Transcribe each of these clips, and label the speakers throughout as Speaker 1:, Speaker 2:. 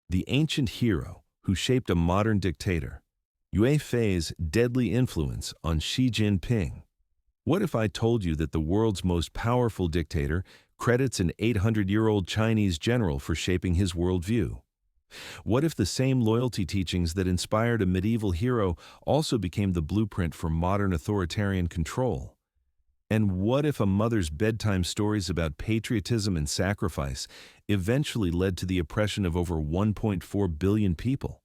Speaker 1: the ancient hero who shaped a modern dictator, Yue Fei's deadly influence on Xi Jinping. What if I told you that the world's most powerful dictator credits an 800-year-old Chinese general for shaping his worldview? What if the same loyalty teachings that inspired a medieval hero also became the blueprint for modern authoritarian control? And what if a mother's bedtime stories about patriotism and sacrifice eventually led to the oppression of over 1.4 billion people?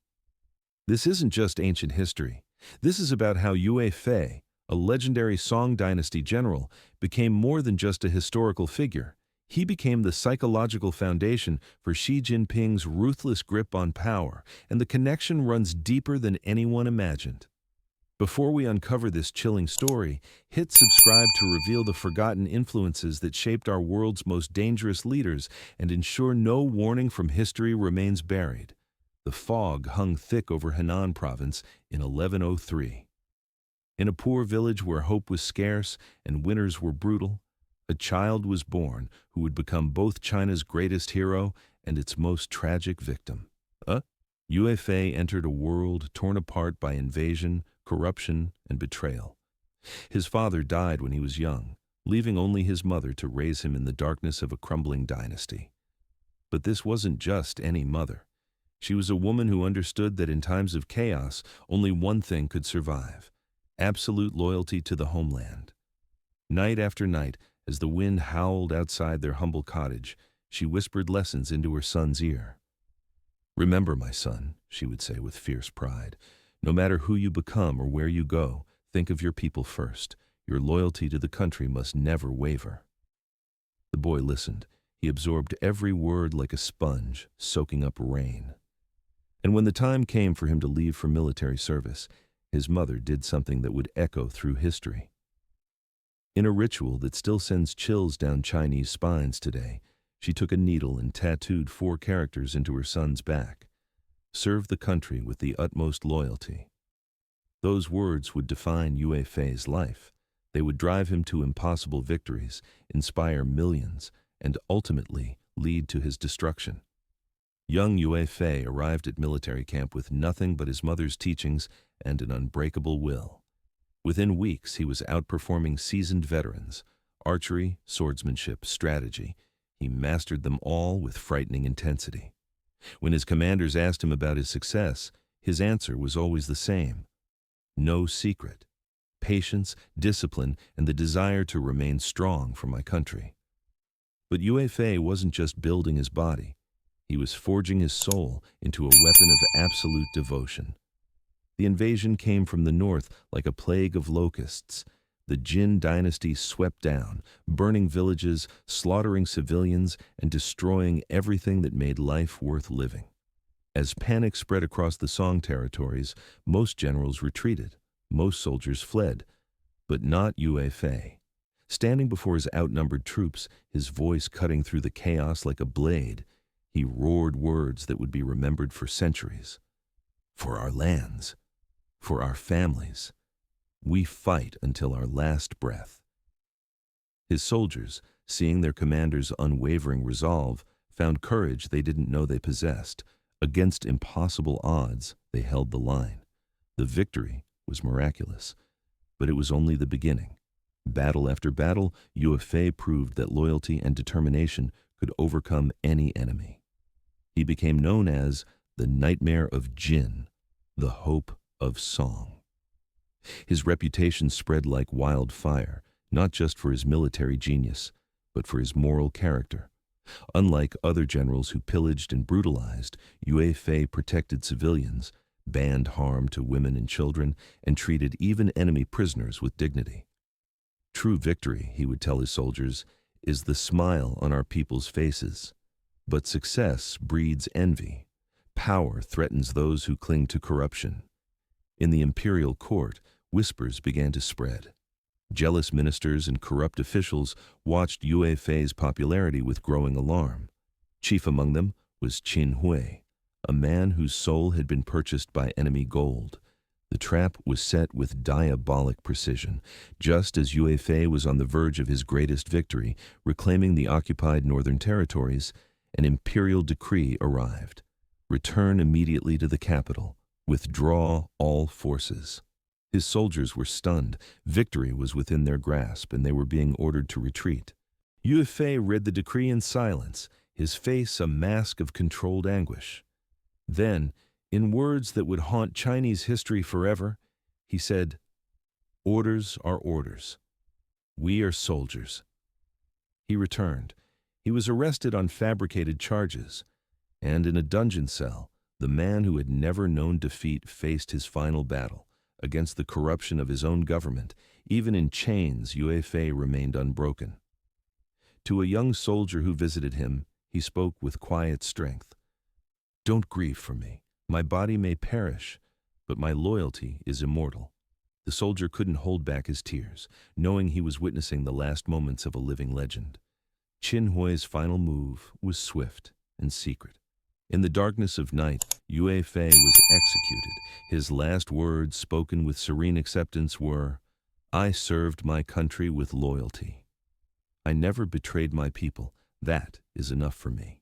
Speaker 1: This isn't just ancient history. This is about how Yue Fei, a legendary Song dynasty general, became more than just a historical figure. He became the psychological foundation for Xi Jinping's ruthless grip on power, and the connection runs deeper than anyone imagined. Before we uncover this chilling story, hit subscribe to reveal the forgotten influences that shaped our world's most dangerous leaders and ensure no warning from history remains buried. The fog hung thick over Henan province in 1103. In a poor village where hope was scarce and winters were brutal, a child was born who would become both China's greatest hero and its most tragic victim. Yue Fei entered a world torn apart by invasion, corruption, and betrayal. His father died when he was young, leaving only his mother to raise him in the darkness of a crumbling dynasty. But this wasn't just any mother. She was a woman who understood that in times of chaos, only one thing could survive: absolute loyalty to the homeland. Night after night, as the wind howled outside their humble cottage, she whispered lessons into her son's ear. "Remember, my son," she would say with fierce pride, "no matter who you become or where you go, think of your people first. Your loyalty to the country must never waver." The boy listened. He absorbed every word like a sponge, soaking up rain. And when the time came for him to leave for military service, his mother did something that would echo through history. In a ritual that still sends chills down Chinese spines today, she took a needle and tattooed 4 characters into her son's back: "Serve the country with the utmost loyalty." Those words would define Yue Fei's life. They would drive him to impossible victories, inspire millions, and ultimately lead to his destruction. Young Yue Fei arrived at military camp with nothing but his mother's teachings and an unbreakable will. Within weeks, he was outperforming seasoned veterans: archery, swordsmanship, strategy. He mastered them all with frightening intensity. When his commanders asked him about his success, his answer was always the same: no secret. Patience, discipline, and the desire to remain strong for my country. But Yue Fei wasn't just building his body. He was forging his soul into a weapon of absolute devotion. The invasion came from the north like a plague of locusts. The Jin dynasty swept down, burning villages, slaughtering civilians, and destroying everything that made life worth living. As panic spread across the Song territories, most generals retreated, most soldiers fled, but not Yue Fei. Standing before his outnumbered troops, his voice cutting through the chaos like a blade, he roared words that would be remembered for centuries. "For our lands, for our families, we fight until our last breath." His soldiers, seeing their commander's unwavering resolve, found courage they didn't know they possessed. Against impossible odds, they held the line. The victory was miraculous, but it was only the beginning. Battle after battle, Yue Fei proved that loyalty and determination could overcome any enemy. He became known as the Nightmare of Jin, the Hope of Song. His reputation spread like wildfire, not just for his military genius, but for his moral character. Unlike other generals who pillaged and brutalized, Yue Fei protected civilians, banned harm to women and children, and treated even enemy prisoners with dignity. "True victory," he would tell his soldiers, "is the smile on our people's faces. But success breeds envy. Power threatens those who cling to corruption." In the imperial court, whispers began to spread. Jealous ministers and corrupt officials watched Yue Fei's popularity with growing alarm. Chief among them was Qin Hui, a man whose soul had been purchased by enemy gold. The trap was set with diabolic precision. Just as Yue Fei was on the verge of his greatest victory, reclaiming the occupied northern territories, an imperial decree arrived. Return immediately to the capital. Withdraw all forces. His soldiers were stunned. Victory was within their grasp, and they were being ordered to retreat. Yue Fei read the decree in silence, his face a mask of controlled anguish. Then, in words that would haunt Chinese history forever, he said, "Orders are orders. We are soldiers." He returned. He was arrested on fabricated charges, and in a dungeon cell, the man who had never known defeat faced his final battle against the corruption of his own government. Even in chains, Yue Fei remained unbroken. To a young soldier who visited him, he spoke with quiet strength. "Don't grieve for me. My body may perish, but my loyalty is immortal." The soldier couldn't hold back his tears, knowing he was witnessing the last moments of a living legend. Qin Hui's final move was swift and secret. In the darkness of night, Yue Fei was executed. His last words, spoken with serene acceptance, were, "I served my country with loyalty. I never betrayed my people. That is enough for me."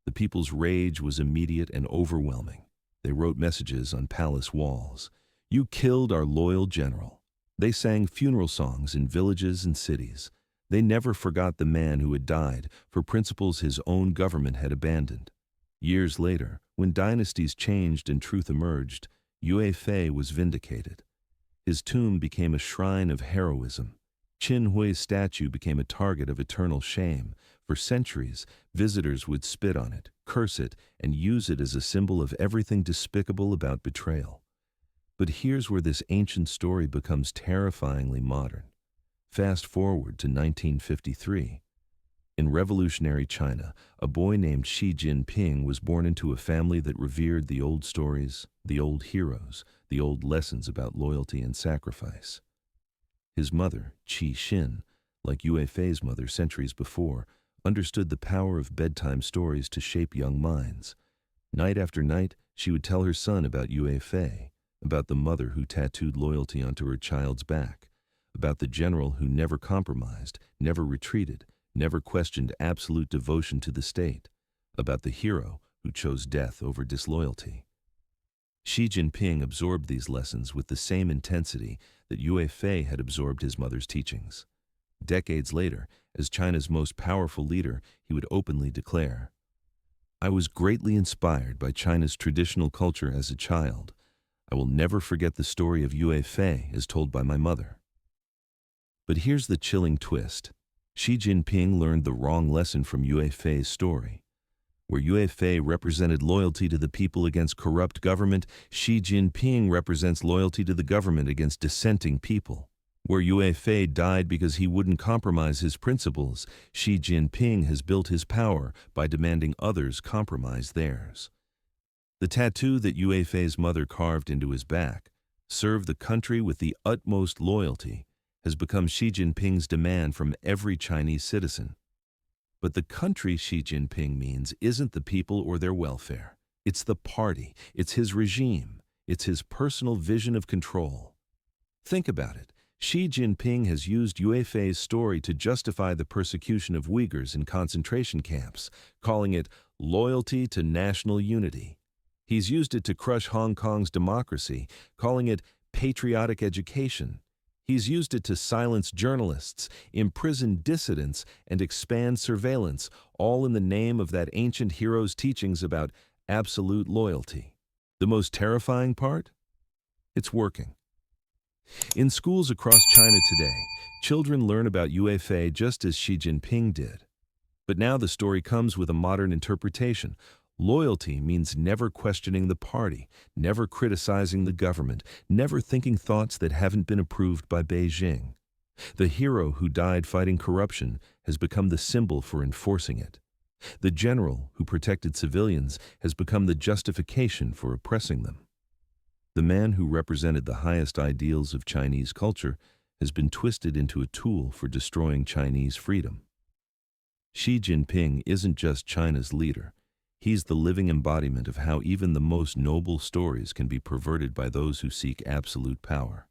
Speaker 1: The people's rage was immediate and overwhelming. They wrote messages on palace walls. "You killed our loyal general." They sang funeral songs in villages and cities. They never forgot the man who had died for principles his own government had abandoned. Years later, when dynasties changed and truth emerged, Yue Fei was vindicated. His tomb became a shrine of heroism. Qin Hui's statue became a target of eternal shame. For centuries, visitors would spit on it, curse it, and use it as a symbol of everything despicable about betrayal. But here's where this ancient story becomes terrifyingly modern. Fast forward to 1953. In revolutionary China, a boy named Xi Jinping was born into a family that revered the old stories, the old heroes, the old lessons about loyalty and sacrifice. His mother, Qi Xin, like Yue Fei's mother centuries before, understood the power of bedtime stories to shape young minds. Night after night, she would tell her son about Yue Fei, about the mother who tattooed loyalty onto her child's back, about the general who never compromised, never retreated, never questioned absolute devotion to the state, about the hero who chose death over disloyalty. Xi Jinping absorbed these lessons with the same intensity that Yue Fei had absorbed his mother's teachings. Decades later, as China's most powerful leader, he would openly declare, "I was greatly inspired by China's traditional culture as a child. I will never forget the story of Yue Fei as told by my mother." But here's the chilling twist. Xi Jinping learned the wrong lesson from Yue Fei's story. Where Yue Fei represented loyalty to the people against corrupt government, Xi Jinping represents loyalty to the government against dissenting people. Where Yue Fei died because he wouldn't compromise his principles, Xi Jinping has built his power by demanding others compromise theirs. The tattoo that Yue Fei's mother carved into his back, "Serve the country with the utmost loyalty," has become Xi Jinping's demand from every Chinese citizen. But the country Xi Jinping means isn't the people or their welfare. It's the party. It's his regime. It's his personal vision of control. Think about it. Xi Jinping has used Yue Fei's story to justify the persecution of Uyghurs in concentration camps, calling it loyalty to national unity. He's used it to crush Hong Kong's democracy, calling it patriotic education. He's used it to silence journalists, imprison dissidents, and expand surveillance, all in the name of that ancient hero's teachings about absolute loyalty. The most terrifying part? It's working. In schools across China today, children learn about Yue Fei just as Xi Jinping did. But now the story comes with a modern interpretation. Loyalty means never questioning the party, never criticizing the government, never thinking thoughts that haven't been approved by Beijing. The hero who died fighting corruption has become the symbol for enforcing it. The general who protected civilians has become the justification for oppressing them. The man who represented the highest ideals of Chinese culture has been twisted into a tool for destroying Chinese freedom. Xi Jinping isn't just China's leader. He's the living embodiment of how even the most noble stories can be perverted by those who seek absolute power.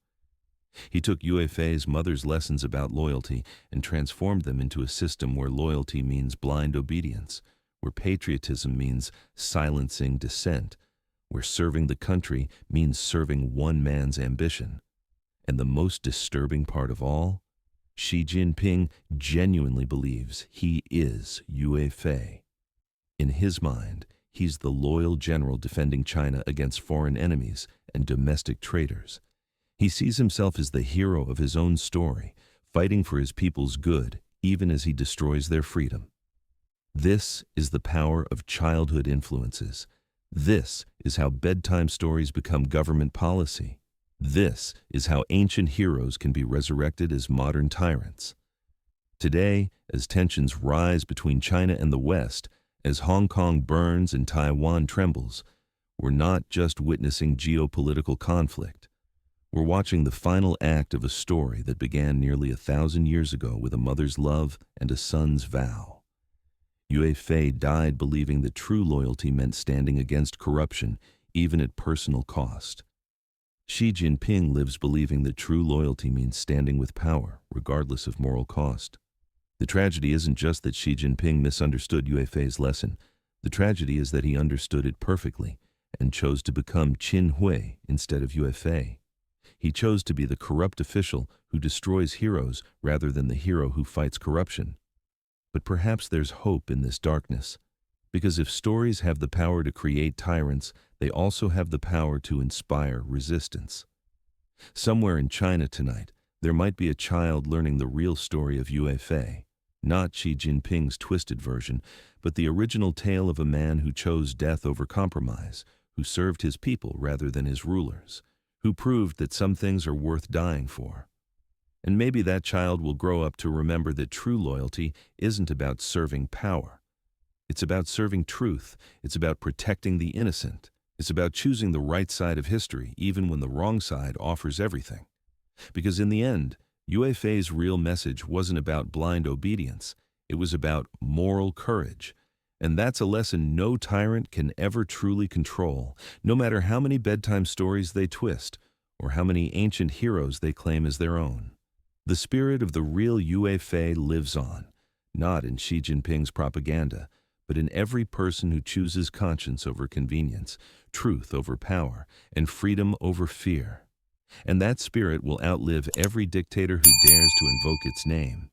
Speaker 1: He took Yue Fei's mother's lessons about loyalty and transformed them into a system where loyalty means blind obedience, where patriotism means silencing dissent, where serving the country means serving one man's ambition. And the most disturbing part of all, Xi Jinping genuinely believes he is Yue Fei. In his mind, he's the loyal general defending China against foreign enemies and domestic traitors. He sees himself as the hero of his own story, fighting for his people's good, even as he destroys their freedom. This is the power of childhood influences. This is how bedtime stories become government policy. This is how ancient heroes can be resurrected as modern tyrants. Today, as tensions rise between China and the West, as Hong Kong burns and Taiwan trembles, we're not just witnessing geopolitical conflict. We're watching the final act of a story that began nearly 1,000 years ago with a mother's love and a son's vow. Yue Fei died believing that true loyalty meant standing against corruption, even at personal cost. Xi Jinping lives believing that true loyalty means standing with power, regardless of moral cost. The tragedy isn't just that Xi Jinping misunderstood Yue Fei's lesson. The tragedy is that he understood it perfectly and chose to become Qin Hui instead of Yue Fei. He chose to be the corrupt official who destroys heroes rather than the hero who fights corruption. But perhaps there's hope in this darkness, because if stories have the power to create tyrants, they also have the power to inspire resistance. Somewhere in China tonight, there might be a child learning the real story of Yue Fei, not Xi Jinping's twisted version, but the original tale of a man who chose death over compromise, who served his people rather than his rulers, who proved that some things are worth dying for. And maybe that child will grow up to remember that true loyalty isn't about serving power. It's about serving truth. It's about protecting the innocent. It's about choosing the right side of history, even when the wrong side offers everything. Because in the end, Yue Fei's real message wasn't about blind obedience. It was about moral courage. And that's a lesson no tyrant can ever truly control, no matter how many bedtime stories they twist, or how many ancient heroes they claim as their own. The spirit of the real Yue Fei lives on, not in Xi Jinping's propaganda, but in every person who chooses conscience over convenience, truth over power, and freedom over fear. And that spirit will outlive every dictator who dares to invoke its name.